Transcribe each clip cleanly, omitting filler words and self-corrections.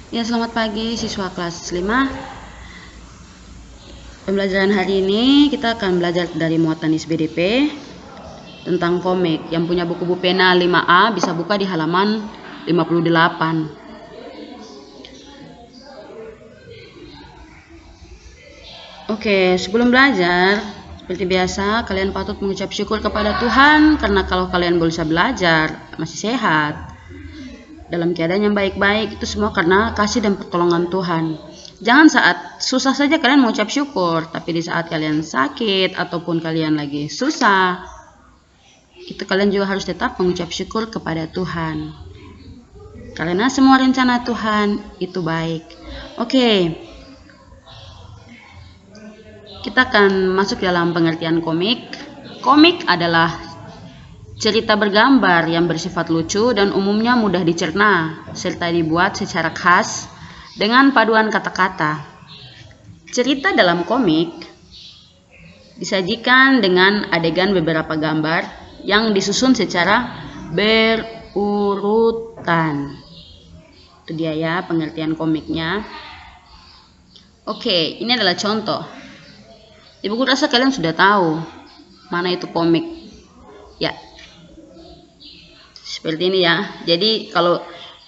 Ya, selamat pagi siswa kelas 5. Pembelajaran hari ini kita akan belajar dari muatan SDP tentang komik. Yang punya buku pena 5A bisa buka di halaman 58. Oke, sebelum belajar, seperti biasa kalian patut mengucap syukur kepada Tuhan karena kalau kalian bisa belajar, masih sehat, dalam keadaan yang baik-baik, itu semua karena kasih dan pertolongan Tuhan. Jangan saat susah saja kalian mengucap syukur, tapi di saat kalian sakit ataupun kalian lagi susah, itu kalian juga harus tetap mengucap syukur kepada Tuhan. Karena semua rencana Tuhan itu baik. Oke. Kita akan masuk dalam pengertian komik. Komik adalah cerita bergambar yang bersifat lucu dan umumnya mudah dicerna, serta dibuat secara khas dengan paduan kata-kata. Cerita dalam komik disajikan dengan adegan beberapa gambar yang disusun secara berurutan. Itu dia ya pengertian komiknya. Oke, ini adalah contoh. Di buku rasa kalian sudah tahu mana itu komik. Ya, seperti ini ya. Jadi kalau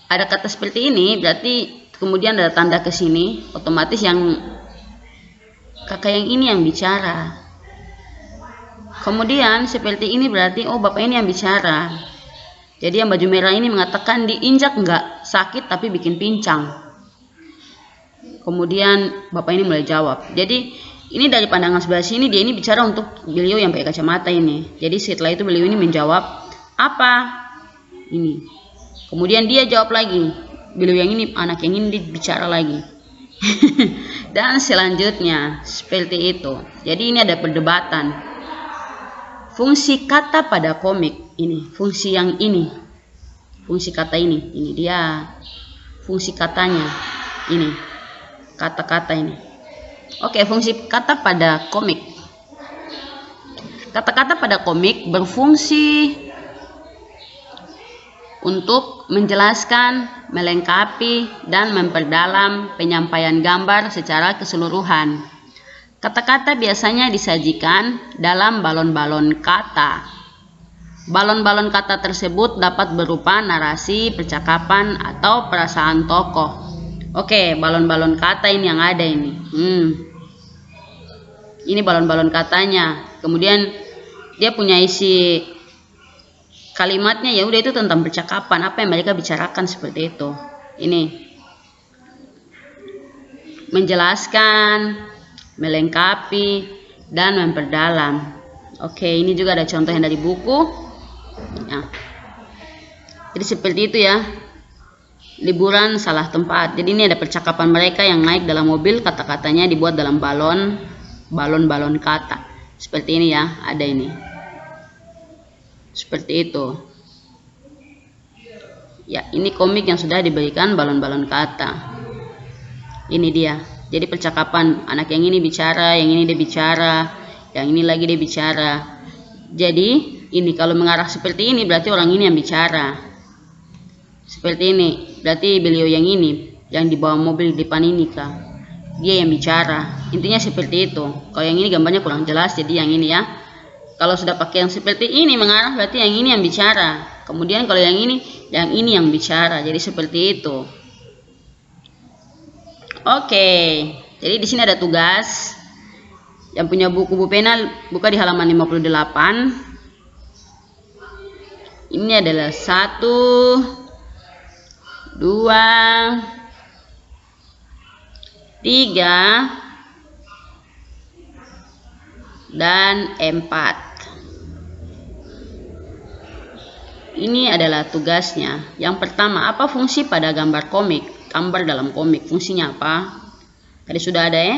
ada kata seperti ini berarti kemudian ada tanda ke sini, otomatis yang kakak yang ini yang bicara. Kemudian seperti ini berarti oh bapak ini yang bicara. Jadi yang baju merah ini mengatakan diinjak enggak sakit tapi bikin pincang. Kemudian bapak ini mulai jawab. Jadi ini dari pandangan sebelah sini dia ini bicara untuk beliau yang pakai kacamata ini. Jadi setelah itu beliau ini menjawab apa? Ini. Kemudian dia jawab lagi. Beliau yang ini, anak yang ini bicara lagi. Dan selanjutnya seperti itu. Jadi ini ada perdebatan. Fungsi kata pada komik ini, fungsi yang ini. Fungsi kata ini dia. Fungsi katanya ini. Kata-kata ini. Oke, fungsi kata pada komik. Kata-kata pada komik berfungsi untuk menjelaskan, melengkapi, dan memperdalam penyampaian gambar secara keseluruhan. Kata-kata biasanya disajikan dalam balon-balon kata. Balon-balon kata tersebut dapat berupa narasi, percakapan, atau perasaan tokoh. Oke, balon-balon kata ini yang ada ini. Ini balon-balon katanya. Kemudian dia punya isi kalimatnya ya udah itu tentang percakapan, apa yang mereka bicarakan seperti itu. Ini menjelaskan, melengkapi, dan memperdalam. Oke, ini juga ada contoh yang dari buku. Ya. Jadi seperti itu ya. Liburan salah tempat. Jadi ini ada percakapan mereka yang naik dalam mobil, kata-katanya dibuat dalam balon-balon kata. Seperti ini ya, ada ini. Seperti itu. Ya, ini komik yang sudah diberikan balon-balon kata. Ini dia. Jadi percakapan, anak yang ini bicara, yang ini dia bicara, yang ini lagi dia bicara. Jadi ini kalau mengarah seperti ini berarti orang ini yang bicara. Seperti ini, berarti beliau yang ini, yang di bawah mobil di depan ini kah? Dia yang bicara. Intinya seperti itu. Kalau yang ini gambarnya kurang jelas, jadi yang ini ya. Kalau sudah pakai yang seperti ini mengarah, berarti yang ini yang bicara. Kemudian kalau yang ini yang bicara. Jadi seperti itu. Oke, jadi di sini ada tugas. Yang punya buku pena buka di halaman 58. Ini adalah 1, 2, 3, dan 4. Ini adalah tugasnya. Yang pertama, apa fungsi pada gambar komik? Gambar dalam komik, fungsinya apa? Tadi sudah ada ya.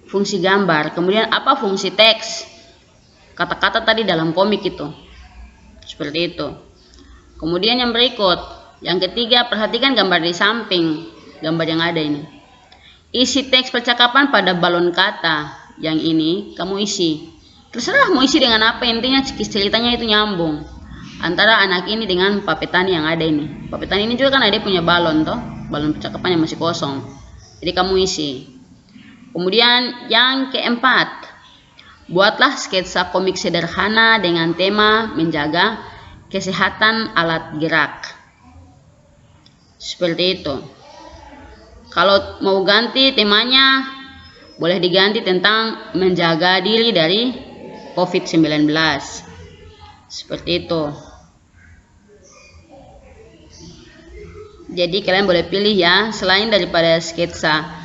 Fungsi gambar. Kemudian apa fungsi teks? Kata-kata tadi dalam komik itu. Seperti itu. Kemudian yang berikut, yang ketiga, perhatikan gambar di samping, gambar yang ada ini. Isi teks percakapan pada balon kata, yang ini kamu isi. Terserah mau isi dengan apa, intinya ceritanya itu nyambung. antara anak ini dengan Pak Petani yang ada ini. Pak Petani ini juga kan ada punya balon toh, balon percakapan yang masih kosong. Jadi kamu isi. Kemudian yang keempat, buatlah sketsa komik sederhana dengan tema menjaga kesehatan alat gerak. Seperti itu. Kalau mau ganti temanya, boleh diganti tentang menjaga diri dari COVID-19. Seperti itu. Jadi kalian boleh pilih ya, selain daripada sketsa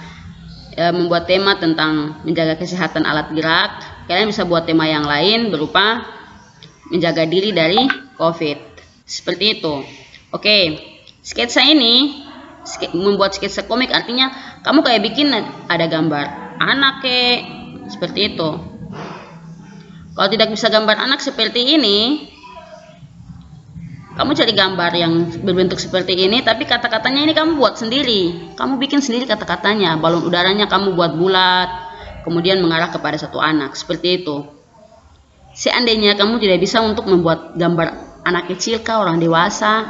membuat tema tentang menjaga kesehatan alat gerak, kalian bisa buat tema yang lain berupa menjaga diri dari COVID. Seperti itu. Oke, sketsa ini membuat sketsa komik artinya kamu kayak bikin ada gambar anak seperti itu. Kalau tidak bisa gambar anak seperti ini, kamu cari gambar yang berbentuk seperti ini, tapi kata-katanya ini kamu buat sendiri. Kamu bikin sendiri kata-katanya. Balon udaranya kamu buat bulat, kemudian mengarah kepada satu anak. Seperti itu. Seandainya kamu tidak bisa untuk membuat gambar anak kecil kah, orang dewasa,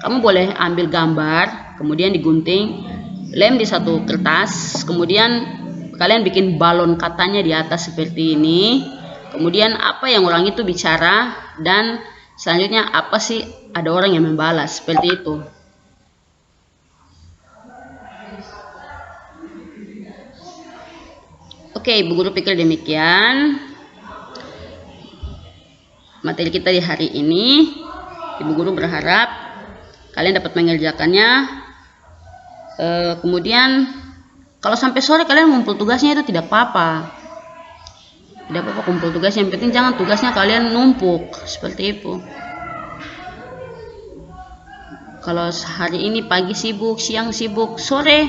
kamu boleh ambil gambar, kemudian digunting, lem di satu kertas, kemudian kalian bikin balon katanya di atas seperti ini. Kemudian apa yang orang itu bicara, dan selanjutnya apa sih ada orang yang membalas, seperti itu. Oke, Ibu Guru pikir demikian materi kita di hari ini. Ibu Guru berharap kalian dapat mengerjakannya. Kemudian kalau sampai sore kalian ngumpul tugasnya itu tidak apa-apa. Tidak apa-apa kumpul tugas, yang penting jangan tugasnya kalian numpuk seperti itu. Kalau hari ini pagi sibuk, siang sibuk, sore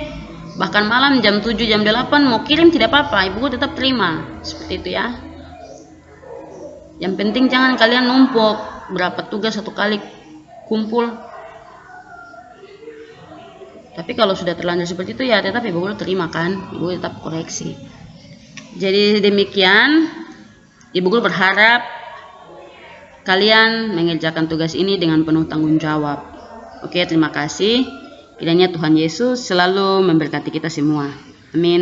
bahkan malam jam 7 jam 8 mau kirim tidak apa-apa, Ibu tetap terima. Seperti itu ya. Yang penting jangan kalian numpuk berapa tugas satu kali kumpul. Tapi kalau sudah terlanjur seperti itu ya tetap Ibu terima kan, Ibu tetap koreksi. Jadi demikian, Ibu Guru berharap kalian mengerjakan tugas ini dengan penuh tanggung jawab. Oke, terima kasih. Kiranya Tuhan Yesus selalu memberkati kita semua. Amin.